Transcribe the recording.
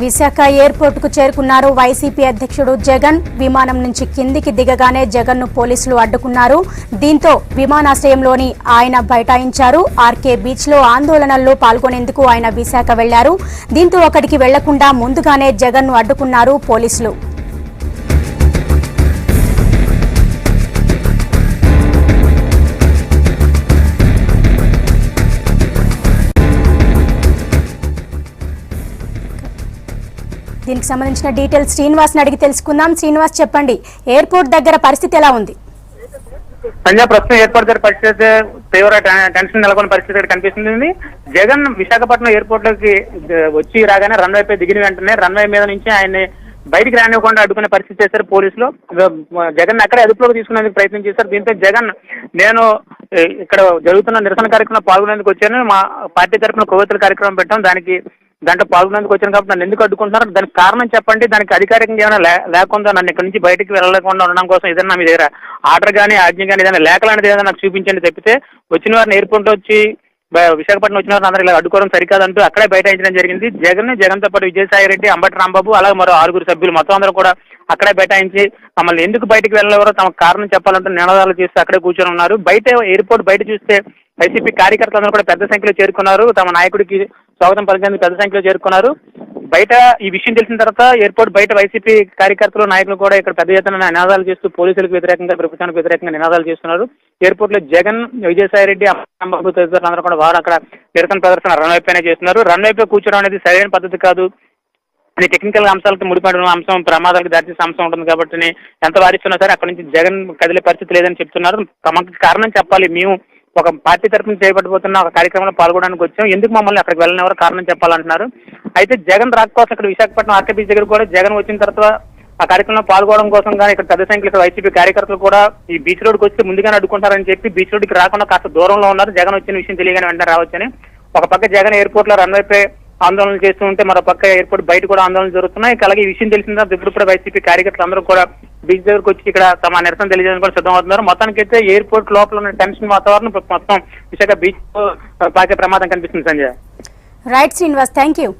Visakha airport కు చేరుకున్నారు YCP అధ్యక్షుడు జగన్. విమానం నుంచి కిందికి దిగగానే జగన్ ను పోలీసులు అడ్డుకున్నారు. దీంతో విమానాశ్రయంలోని ఆయన బైఠాయించారు. ఆర్కే బీచ్ లో ఆందోళనల్లో పాల్గొనేందుకు ఆయన విశాఖ వెళ్లారు. దీంతో అక్కడికి వెళ్లకుండా ముందుగానే జగన్ ను అడ్డుకున్నారు పోలీసులు. దీనికి సంబంధించిన డీటెయిల్స్ శ్రీనివాస్ అడిగి తెలుసుకుందాం. శ్రీనివాస్ చెప్పండి, ఎయిర్పోర్ట్ దగ్గర పరిస్థితి ఎలా ఉంది? సంజయ్, ప్రస్తుతం ఎయిర్పోర్ట్ దగ్గర పరిస్థితి తీవ్ర టెన్షన్ నెలకొన్న పరిస్థితి కనిపిస్తుంది. జగన్ విశాఖపట్నం ఎయిర్పోర్ట్ లోకి వచ్చి రాగానే రన్వే పై దిగిన వెంటనే రన్వే మీద నుంచి ఆయన్ని బయటికి రానివ్వకుండా అడ్డుకునే పరిస్థితి చేశారు పోలీసులు. జగన్ అక్కడే అదుపులోకి తీసుకునేందుకు ప్రయత్నం చేశారు. దీంతో జగన్, నేను ఇక్కడ జరుగుతున్న నిరసన కార్యక్రమంలో పాల్గొనేందుకు వచ్చాను, మా పార్టీ తరఫున కొవ్వొత్తుల కార్యక్రమం పెట్టాం, దాంట్లో పాల్గొనేందుకు వచ్చాను కాబట్టి నన్ను ఎందుకు అడ్డుకుంటున్నారు, దానికి కారణం చెప్పండి, దానికి అధికారికంగా ఏమైనా లేకుండా నన్ను ఇక్కడ నుంచి బయటికి వెళ్ళలేకుండా ఉండడం కోసం ఏదైనా మీ దగ్గర ఆర్డర్ కానీ ఆజ్ఞ కానీ ఏదైనా లేఖ లాంటిది ఏదైనా నాకు చూపించండి తప్పితే వచ్చిన వారిని ఎయిర్పోర్ట్ వచ్చి విశాఖపట్నం వచ్చిన వారిని అందరూ ఇలా అడ్డుకోవడం సరికాదంటూ అక్కడే బైఠాయించడం జరిగింది. జగన్తో పాటు విజయసాయి రెడ్డి, అంబటి రాంబాబు, అలాగే మరో 6 సభ్యులు మొత్తం అందరూ కూడా అక్కడే బైఠాయించి మమ్మల్ని ఎందుకు బయటికి వెళ్ళలేవరో తమకు కారణం చెప్పాలంటూ నినాదాలు చేస్తూ అక్కడే కూర్చొని ఉన్నారు. ఎయిర్పోర్ట్ బయట చూస్తే వైసీపీ కార్యకర్తలందరూ కూడా పెద్ద సంఖ్యలో చేరుకున్నారు. తమ నాయకుడికి స్వాగతం పలికేందుకు పెద్ద సంఖ్యలో చేరుకున్నారు. బయట ఈ విషయం తెలిసిన తర్వాత ఎయిర్పోర్ట్ బయట వైసీపీ కార్యకర్తలు, నాయకులు కూడా ఇక్కడ పెద్ద ఎత్తున నినాదాలు చేస్తూ పోలీసులకు వ్యతిరేకంగా, ప్రభుత్వానికి వ్యతిరేకంగా నినాదాలు చేస్తున్నారు. ఎయిర్పోర్ట్ లో జగన్, విజయసాయి రెడ్డి, అంబాబు తదితరులందరూ కూడా వారు అక్కడ నిరసన ప్రదర్శన రన్వే పైనే చేస్తున్నారు. రన్వే పై కూర్చోవడం అనేది సరైన పద్ధతి కాదు, అది టెక్నికల్ అంశాలతో ముడిపడిన అంశం, ప్రమాదాలకు దారితీసే అంశం ఉంటుంది కాబట్టి ఎంత వారిస్తున్నా సరే అక్కడి నుంచి జగన్ కదిలే పరిస్థితి లేదని చెప్తున్నారు. తమకు కారణం చెప్పాలి, మేము ఒక పార్టీ తరఫున చేపట్టబోతున్న ఒక కార్యక్రమంలో పాల్గొనడానికి వచ్చాం, ఎందుకు మమ్మల్ని అక్కడికి వెళ్ళినవారు కారణం చెప్పాలంటున్నారు. అయితే జగన్ రాకపోతే ఇక్కడ విశాఖపట్నం ఆర్కే బీచ్ దగ్గర కూడా జగన్ వచ్చిన తర్వాత ఆ కార్యక్రమంలో పాల్గొనడం కోసం కానీ ఇక్కడ పెద్ద సంఖ్యలో వైసీపీ కార్యకర్తలు కూడా ఈ బీచ్ రోడ్కి వచ్చి ముందుగానే అడ్డుకుంటారని చెప్పి బీచ్ రోడ్కి రాకుండా కాస్త దూరంలో ఉన్నారు. జగన్ వచ్చిన విషయం తెలియగానే వెంటనే రావచ్చని. ఒక పక్క జగన్ ఎయిర్పోర్ట్ లో రన్వేపై ఆందోళనలు చేస్తూ ఉంటే మరో పక్క ఎయిర్పోర్ట్ బయట కూడా ఆందోళనలు జరుగుతున్నాయి. అలాగే ఈ విషయం తెలిసిన తర్వాత ఇప్పుడు వైసీపీ కార్యకర్తలు అందరూ కూడా బీచ్ దగ్గరకు వచ్చి ఇక్కడ తమ నిరసన తెలియజేయడానికి కూడా సిద్ధమవుతున్నారు. మొత్తానికైతే ఎయిర్పోర్ట్ లోపల ఉన్న టెన్షన్ వాతావరణం మొత్తం విశాఖ బీచ్ పాకే ప్రమాదం కనిపిస్తుంది. Sanjay. Right Srinivas, thank you.